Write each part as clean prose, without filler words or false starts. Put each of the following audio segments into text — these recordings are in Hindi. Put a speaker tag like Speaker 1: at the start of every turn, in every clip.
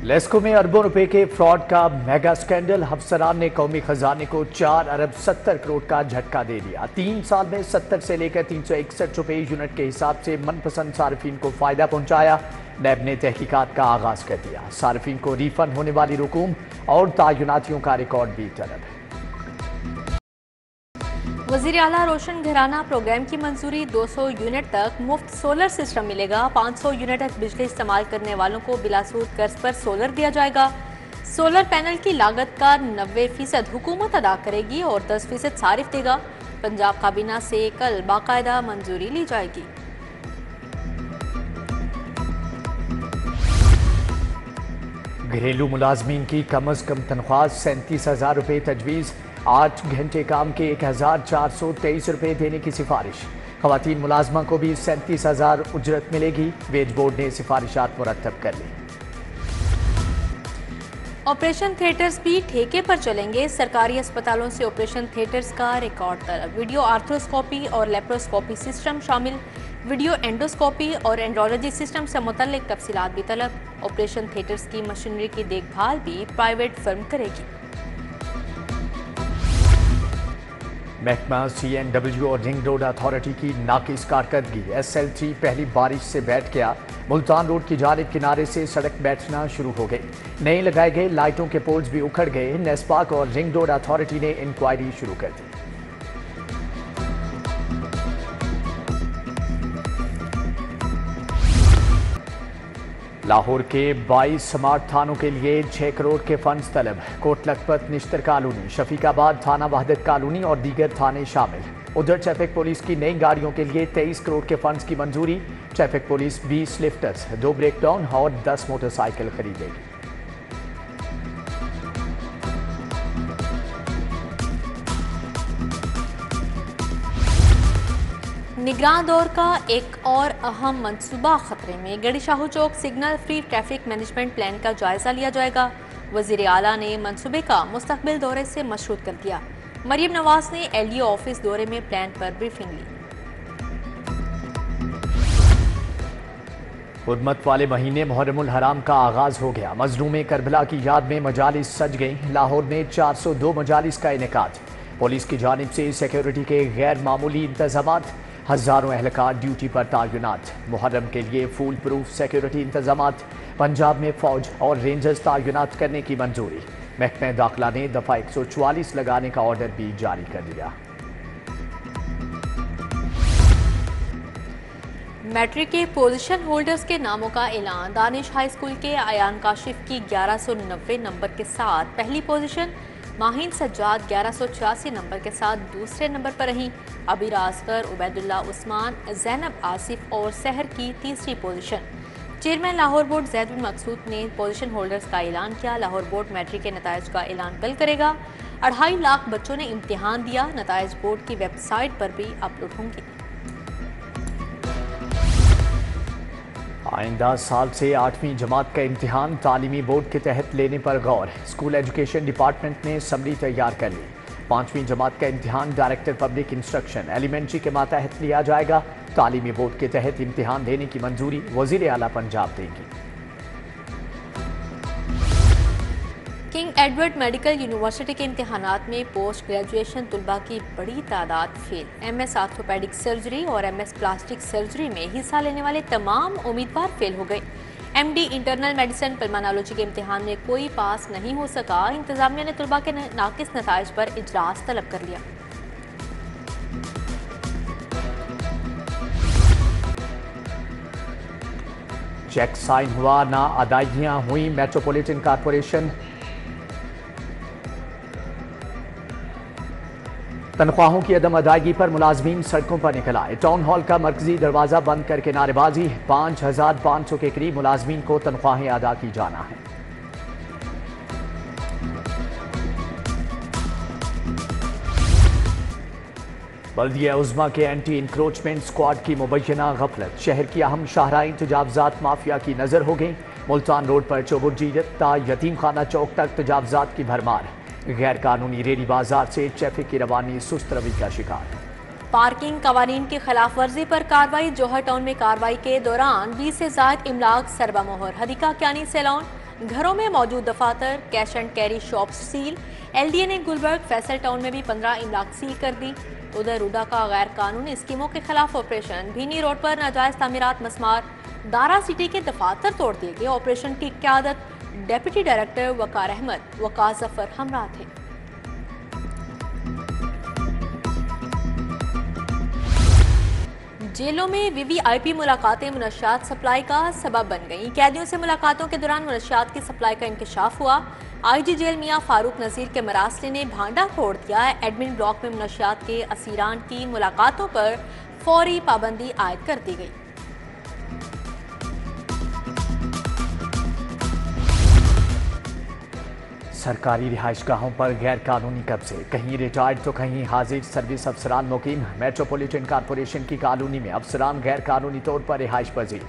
Speaker 1: लेस्को में अरबों रुपए के फ्रॉड का मेगा स्कैंडल। अफसरान ने कौमी खजाने को 4 अरब 70 करोड़ का झटका दे दिया। 3 साल में 70 से लेकर 361 रुपए यूनिट के हिसाब से मनपसंद सार्फिन को फायदा पहुंचाया। नैब ने तहकीकात का आगाज कर दिया। सार्फिन को रिफंड होने वाली रकूम और तयनातियों का रिकॉर्ड भी तलब।
Speaker 2: वज़ीर आला रोशन घराना प्रोग्राम की मंजूरी। 200 यूनिट तक मुफ्त सोलर सिस्टम मिलेगा। 500 यूनिट तक बिजली इस्तेमाल करने वालों को बिलासूद कर्ज पर सोलर दिया जाएगा। सोलर पैनल की लागत का 90% हुकूमत अदा करेगी और 10% सारिफ देगा। पंजाब काबीना से कल बाकायदा मंजूरी ली जाएगी।
Speaker 1: घरेलू मुलाजमीन की कम अज कम तनख्वाह 37,000 रुपये तजवीज़। 8 घंटे काम के 1,423 रुपये देने की सिफारिश। खवातीन मुलाजमा को भी 37,000 उजरत मिलेगी। वेज बोर्ड ने सिफारिशात मुरतब कर ली।
Speaker 2: ऑपरेशन थिएटर्स भी ठेके पर चलेंगे। सरकारी अस्पतालों से ऑपरेशन थिएटर्स का रिकॉर्ड तलब। वीडियो आर्थ्रोस्कोपी और लेप्रोस्कोपी सिस्टम शामिल। वीडियो एंडोस्कोपी और एंड्रोलॉजी सिस्टम से मुतल्लिक तफसीलात भी तलब। ऑपरेशन थिएटर्स की मशीनरी की देखभाल भी प्राइवेट फर्म करेगी।
Speaker 1: महकमा CNW और रिंग रोड अथॉरिटी की नाकिस कारकर्दगी। SL3 पहली बारिश से बैठ गया। मुल्तान रोड की जानिब किनारे से सड़क बैठना शुरू हो गई। नए लगाए गए लाइटों के पोल्स भी उखड़ गए। नेस्पाक और रिंग रोड अथॉरिटी ने इंक्वायरी शुरू कर दी। लाहौर के 22 स्मार्ट थानों के लिए 6 करोड़ के फंड्स तलब। कोट लखपत, निश्तर कॉलोनी, शफीकाबाद, थाना वहदत कॉलोनी और दीगर थाने शामिल। उधर ट्रैफिक पुलिस की नई गाड़ियों के लिए 23 करोड़ के फंड्स की मंजूरी। ट्रैफिक पुलिस 20 लिफ्टर्स, 2 ब्रेकडाउन और 10 मोटरसाइकिल खरीदेगी।
Speaker 2: निगरान दौर का एक और अहम मंसूबा खतरे में। Garhi Shahu Chowk signal free traffic management plan का जायजा लिया जाएगा। वजीर आला ने मंसूबे का मुस्तकबिल दौरे से मशरूत कर दिया। मरियम नवाज ने LDO ऑफिस दौरे में प्लान पर ब्रीफिंग ली।
Speaker 1: हुर्मत वाले महीने मुहर्रमुल हराम का आगाज हो गया। मजलूम करबला की याद में मजालिस सज गई। लाहौर में 402 मजालिस का इनेकाद। पुलिस की जानिब से सिक्योरिटी के गैर मामूली इंतजामात। हजारों एहलकार ड्यूटी पर तैनात। मुहर्रम के लिए फूल प्रूफ सिक्योरिटी इंतजामात। पंजाब में फौज और रेंजर्स तैनात करने की मंजूरी। महकमा दाखिला ने दफा 144 लगाने का ऑर्डर भी जारी कर दिया।
Speaker 2: मैट्रिक के पोजीशन होल्डर्स के नामों का ऐलान। दानिश हाई स्कूल के आयान काशिफ की 1190 नंबर के साथ पहली पोजीशन। माहिन सज्जाद 1186 नंबर के साथ दूसरे नंबर पर रहीं। अबीर आसकर, उबैदुल्ला उस्मान, जैनब आसिफ और सहर की तीसरी position. Chairman Lahore board Zaid bin Maqsood ने पोजीशन होल्डर्स का ऐलान किया। लाहौर बोर्ड मैट्रिक के नताइज का ऐलान कल करेगा। 2.5 लाख बच्चों ने इम्तिहान दिया। नताइज बोर्ड की वेबसाइट पर भी अपलोड होंगी।
Speaker 1: आइंदा साल से 8वीं जमात का इम्तिहान तालीमी बोर्ड के तहत लेने पर गौर। स्कूल एजुकेशन डिपार्टमेंट ने समरी तैयार कर ली। 5वीं जमात का इम्तिहान डायरेक्टर पब्लिक इंस्ट्रक्शन एलिमेंट्री के मातहत लिया जाएगा। तालीमी बोर्ड के तहत इम्तिहान देने की मंजूरी वजीर आला पंजाब देंगी।
Speaker 2: किंग एडवर्ड मेडिकल यूनिवर्सिटी के इम्तिहानात में पोस्ट ग्रेजुएशन तुलबा की बड़ी तादाद फेल। MS आर्थोपेडिक सर्जरी और MS प्लास्टिक सर्जरी में हिस्सा लेने वाले तमाम उम्मीदवार फेल हो गए। MD इंटरनल मेडिसिन पल्मोनोलॉजी के इम्तिहान में कोई पास नहीं हो सका। इंतजामिया ने तुलबा के नाकिस नताइज पर इजलास तलब कर लिया।
Speaker 1: चेक साइन हुआ ना अदायगियां हुई। मेट्रोपॉलिटन कॉरपोरेशन तनख्वाहों की अदम अदायगी पर मुलाजमीन सड़कों पर निकल आए। टाउन हॉल का मरकजी दरवाजा बंद करके नारेबाजी। 5,500 के करीब मुलाजमीन को तनख्वाहें अदा की जाना है। बल्दिया उज़्मा के एंटी इंक्रोचमेंट स्क्वाड की मुबैना गफलत। शहर की अहम शाहराइन तजावजात माफिया की नजर हो गई। मुल्तान रोड पर चौबुर्जी ता यतीम खाना चौक तक तजावजात की भरमार। गैर कानूनी रेडी बाजार से ट्रैफिक की रवानी सुस्त रवि का शिकार।
Speaker 2: पार्किंग कवानीन की खिलाफ वर्जी पर कार्रवाई। जौहर टाउन में कार्रवाई के दौरान 20 से ज्यादा इमलाक सरबा मोहर। हदीका क्यानी सैलॉन घरों में मौजूद दफातर, cash and carry shop seal. LDA ने गुलबर्ग फैसल टाउन में भी 15 इमलाक सील कर दी। उधर रूडा का गैर कानूनी स्कीमों के खिलाफ ऑपरेशन। भीनी रोड पर नाजायज तामीरात मस्मार, दारा सिटी के दफातर तोड़ दिए गए। ऑपरेशन की क़यादत डेप्यूटी डायरेक्टर वकार अहमद, वकार जफर हमरा थे। जेलों में VVIP मुलाकातें मुनशियात सप्लाई का सबब बन गईं। कैदियों से मुलाकातों के दौरान मुनशियात की सप्लाई का इंकशाफ हुआ। IG जेल मियां फारूक नजीर के मरासले ने भांडा तोड़ दिया। एडमिन ब्लॉक में मुनशियात के असीरान की मुलाकातों पर फौरी पाबंदी आयद कर दी गई।
Speaker 1: सरकारी रिहाइशगाहों पर गैर कानूनी कब्जे, कहीं रिटायर्ड तो कहीं हाजिर सर्विस अफसरान मुकीम। मेट्रोपॉलिटन कॉरपोरेशन की कॉलोनी में अफसरान गैर कानूनी तौर पर रिहाइश पजीर।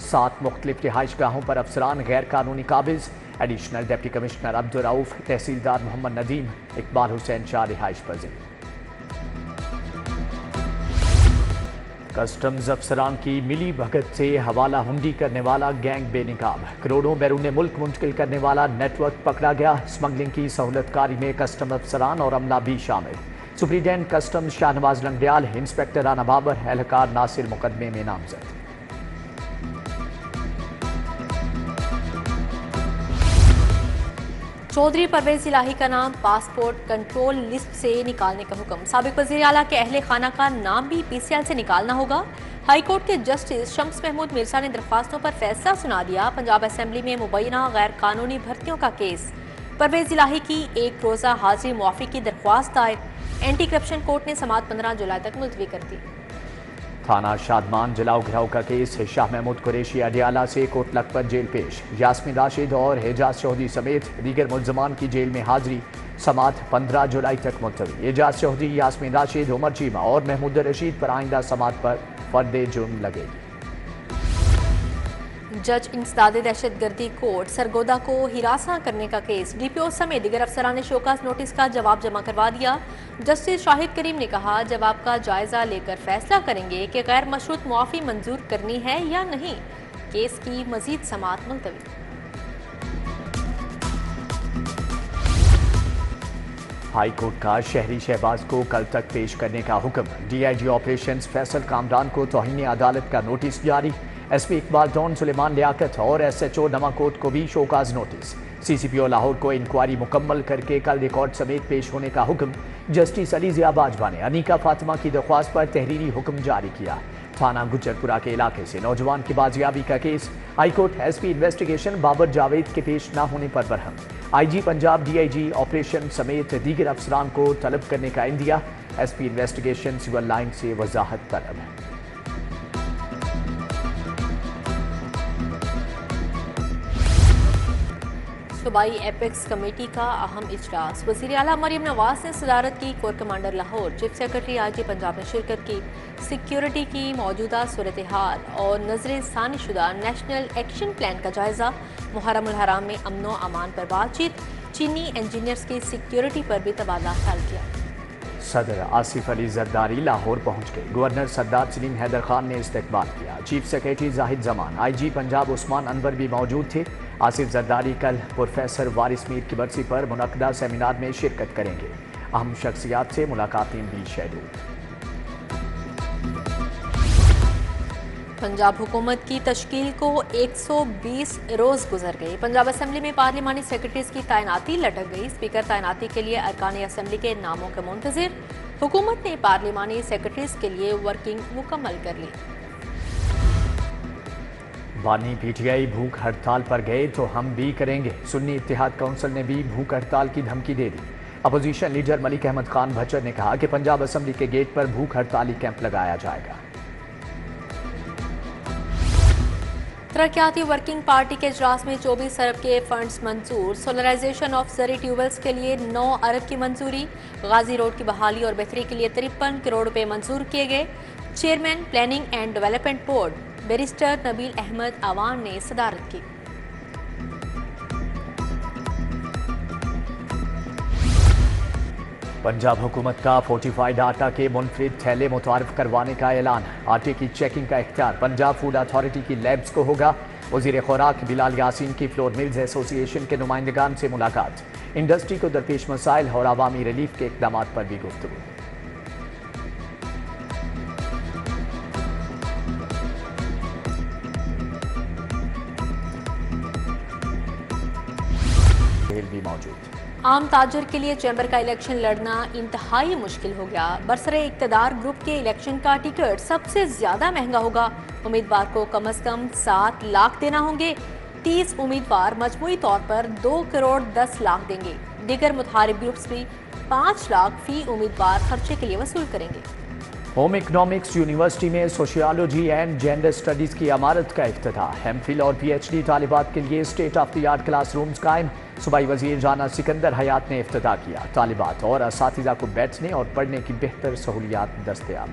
Speaker 1: 7 मुख्तलिफ रिहाइशगाहों पर अफसरान गैर कानूनी काबिज। Additional deputy commissioner Abdul Rauf, तहसीलदार मोहम्मद नदीम, इकबाल हुसैन 4 रिहाइश पजीर। कस्टम्स अफसरान की मिली भगत से हवाला हुंडी करने वाला गैंग बेनिकाब। करोड़ों बैरून मुल्क मुंतकिल करने वाला नेटवर्क पकड़ा गया। स्मगलिंग की सहूलतकारी में कस्टम अफसरान और अमला भी शामिल। Superintendent customs Shahnawaz Langrial, inspector Rana Babar, एहलकार नासिर मुकदमे में नामजद।
Speaker 2: चौधरी परवेज इलाही का नाम पासपोर्ट कंट्रोल लिस्ट से निकालने का हुक्म। साबिक वज़ीर आला के अहले खाना का नाम भी PCL से निकालना होगा। हाईकोर्ट के जस्टिस शम्स महमूद मिर्जा ने दरख्वास्तों पर फैसला सुना दिया। पंजाब असेंबली में मुबैना गैर कानूनी भर्तियों का केस। परवेज इलाही की 1 रोज़ा हाजिरी मुआफ़ी की दरख्वास्त दायर। एंटी करप्शन कोर्ट ने समाअत 15 जुलाई तक मुलतवी कर दी।
Speaker 1: थाना शादमान जलाओ घिराव का केस। शाह महमूद कुरैशी अडियाला से कोट लखपत जेल पेश। यास्मीन राशिद और एजाज चौधरी समेत दीगर मुल्जमान की जेल में हाजिरी। समाअत 15 जुलाई तक मुलतवी। एजाज चौधरी, यास्मीन राशिद, उमर चीमा और महमूद रशीद पर आइंदा समाअत पर फर्द जुर्म लगेगी।
Speaker 2: जज इंसदादे दहशतगर्दी कोर्ट सरगोदा को हिरासा करने का केस। DPO समेत दीगर अफसरान ने शोकास नोटिस का जवाब जमा करवा दिया। जस्टिस शाहिद करीम ने कहा, जवाब का जायजा लेकर फैसला करेंगे कि गैर मशरूत मुआफ़ी मंजूर करनी है या नहीं। केस की मजीद समाअत मुलतवी।
Speaker 1: हाई कोर्ट का शहरी शहबाज को कल तक पेश करने का हुक्म। DIG ऑपरेशंस फैसल कामरान को तौहीन अदालत का नोटिस जारी। SP इकबाल डॉन, सुलेमान लियाकत और SHO नवाकोट को भी शोकाज नोटिस। CCPO लाहौर को इंक्वायरी मुकम्मल करके कल रिकॉर्ड समेत पेश होने का हुक्म। जस्टिस अली ज़िया बाजवा ने अनीका फातिमा की दरख्वास्त पर तहरीरी हुक्म जारी किया। थाना गुजरपुरा के इलाके से नौजवान की बाजियाबी का केस। High court SP investigation Babar Javed के पेश न होने पर Barham. IG Punjab, DIG operation समेत दीगर अफसरान को तलब करने का इंदिया। SP इन्वेस्टिगेशन सिविल लाइन से वजाहत तलब।
Speaker 2: सूबाई एपेक्स कमेटी का अहम इजलास। वज़ीर आला मरियम नवाज ने सदारत की। Core commander Lahore, chief secretary IG Punjab ने शिरकत की। सिक्योरिटी की मौजूदा सूरत हाल और नजर सानी शुदा नेशनल एक्शन प्लान का जायजा। मुहर्रम उल हराम में अमनो अमान पर बातचीत। चीनी इंजीनियर्स की सिक्योरिटी पर भी तबादला ख्याल किया।
Speaker 1: सदर आसिफ अली जरदारी लाहौर पहुंच गए। गवर्नर सरदार सलीम हैदर खान ने इस्तकबाल किया। Chief secretary Zahid Zaman, IG Punjab Usman Anwar भी मौजूद थे। आसिफ जरदारी कल प्रोफेसर वारिस मीर की बरसी पर मुनक्कदा सेमिनार में शिरकत करेंगे। अहम शख्सियात से मुलाकातें भी शेड्यूल। पंजाब
Speaker 2: हुकूमत की तश्कील को 120 रोज गुजर गए। पंजाब असेंबली में पार्लिमानी सेक्रेटरीज की तैनाती लटक गई। स्पीकर तैनाती के लिए अरकान असेंबली के नामों के मुंतजिर। हुकूमत ने पार्लिमानी सेक्रेटरीज के लिए वर्किंग मुकम्मल कर ली।
Speaker 1: बानी PTI भूख हड़ताल पर गए तो हम भी करेंगे। सुन्नी इत्तेहाद काउंसिल ने भी भूख हड़ताल की धमकी दे दी। अपोजिशन लीडर मलिक अहमद खान भच्चर ने कहा कि पंजाब असेंबली के गेट पर भूख हड़ताली कैंप लगाया जाएगा।
Speaker 2: तरक्याती वर्किंग पार्टी के इजलास में 24 अरब के फंड्स मंजूर। सोलराइजेशन ऑफ जरी ट्यूबवेल्स के लिए 9 अरब की मंजूरी। गाजी रोड की बहाली और बेहतरी के लिए 53 करोड़ रुपए मंजूर किए गए। Chairman planning and development board barrister Nabeel Ahmed Awan ने सदारत की।
Speaker 1: पंजाब हुकूमत का फोर्टिफाइड आटा के मुनफरिद थैले मुतारिफ करवाने का ऐलान। आटे की चेकिंग का इख्तियार पंजाब फूड अथॉरिटी की लैब्स को होगा। वज़ीर खुराक बिलाल यासीन की फ्लोर मिल्स एसोसिएशन के नुमाइंदगान से मुलाकात। इंडस्ट्री को दरपेश मसाइल और अवामी रिलीफ के इक़दाम पर भी गुफ्तगू। भी मौजूद।
Speaker 2: आम ताजर के लिए चैम्बर का इलेक्शन लड़ना इंतहाई मुश्किल हो गया। बरसरे इक़्तिदार ग्रुप के इलेक्शन का टिकट सबसे ज्यादा महंगा होगा। उम्मीदवार को कम से कम 7 लाख देना होंगे। 30 उम्मीदवार मजमूई तौर पर 2 करोड़ 10 लाख देंगे। दीगर मुतहारिब ग्रुप्स भी 5 लाख फी उम्मीदवार खर्चे के लिए वसूल करेंगे।
Speaker 1: होम इकोनॉमिक्स यूनिवर्सिटी में सोशियोलॉजी एंड जेंडर स्टडीज की इमारत का इफ्तिताह। एमफिल और पीएचडी तालिबात के लिए state of the art classrooms कायम। सूबाई वजीर राना सिकंदर हयात ने इफ्तिताह किया। तालिबात और असातिज़ा को बैठने और पढ़ने की बेहतर सहूलियात दस्तयाब।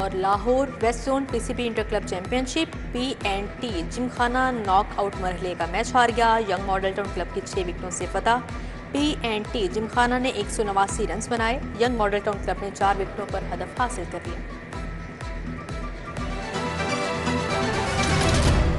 Speaker 2: और Lahore west zone PCB inter club championship P&T Gymkhana knockout मरहले का मैच हार गया। यंग मॉडल टाउन क्लब की 6 विकेटों से फतह। P&T जिमखाना ने 189 रन बनाए। यंग मॉडल टाउन क्लब ने 4 विकेटों पर हदफ हासिल कर लिया।